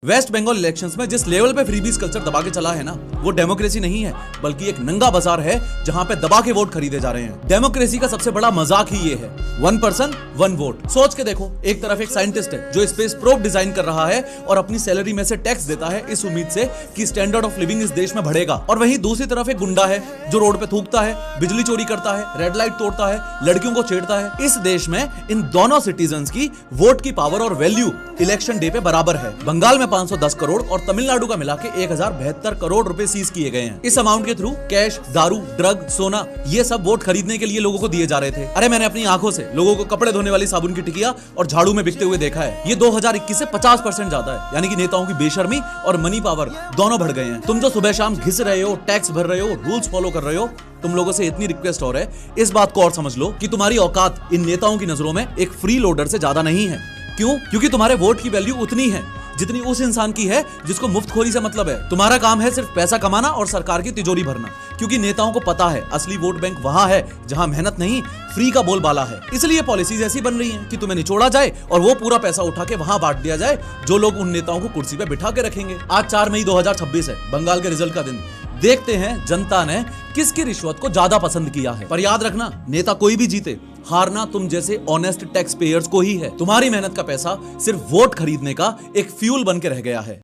Waste Bengal elections में जिस level पे फ्रीबीज कल्चर दबा के चला है ना, वो डेमोक्रेसी नहीं है बल्कि एक नंगा बाजार है जहां पे दबा के वोट खरीदे जा रहे हैं। डेमोक्रेसी का सबसे बड़ा मजाक ही ये है, 1 पर्सन 1 वोट। सोच के देखो, एक तरफ एक साइंटिस्ट है जो स्पेस प्रोब डिजाइन कर रहा है और अपनी सैलरी में से टैक्स देता है इस उम्मीद से कि स्टैंडर्ड ऑफ लिविंग इस देश में बढ़ेगा, और वहीं दूसरी तरफ एक गुंडा है जो रोड पे थूकता है, बिजली चोरी करता है, रेड लाइट तोड़ता है, लड़कियों को छेड़ता है। इस देश में इन दोनों सिटीजन्स की वोट की पावर और वैल्यू इलेक्शन डे पे बराबर है। बंगाल में 510 करोड़ और तमिलनाडु का मिला के 1072 करोड़ रुपए सीज किए गए हैं। इस अमाउंट के थ्रू कैश, दारू, ड्रग, सोना, ये सब वोट खरीदने के लिए लोगों को दिए जा रहे थे। अरे मैंने अपनी आंखों से लोगों को कपड़े धोने वाली साबुन की टिकिया और झाड़ू में बिकते हुए देखा है। ये 2021 से 50% ज्यादा है, यानी कि नेताओं की बेशर्मी और मनी पावर दोनों बढ़ गए हैं। तुम जो सुबह शाम घिस रहे हो, टैक्स भर रहे हो, रूल्स फॉलो कर रहे हो, तुम लोगों से इतनी रिक्वेस्ट और है, इस बात को और समझ लो कि तुम्हारी औकात इन नेताओं की नजरों में एक फ्री लोडर से ज्यादा नहीं है। क्यों? क्योंकि तुम्हारे वोट की वैल्यू उतनी है जितनी उस इंसान की है जिसको मुफ्तखोरी से मतलब है। तुम्हारा काम है सिर्फ पैसा कमाना और सरकार की तिजोरी भरना, क्योंकि नेताओं को पता है असली वोट बैंक वहां है जहां मेहनत नहीं, फ्री का बोलबाला है। इसलिए पॉलिसीज ऐसी बन रही हैं कि तुम्हें निचोड़ा जाए और वो पूरा पैसा उठा के वहां बांट दिया जाए जो लोग उन नेताओं को कुर्सी पे बिठा के रखेंगे। आज 4 मई 2026 है, बंगाल के रिजल्ट का दिन। देखते हैं जनता ने किसकी रिश्वत को ज्यादा पसंद किया है। पर याद रखना, नेता कोई भी जीते, हारना तुम जैसे ऑनेस्ट टैक्स पेयर्स को ही है। तुम्हारी मेहनत का पैसा सिर्फ वोट खरीदने का एक फ्यूल बन के रह गया है।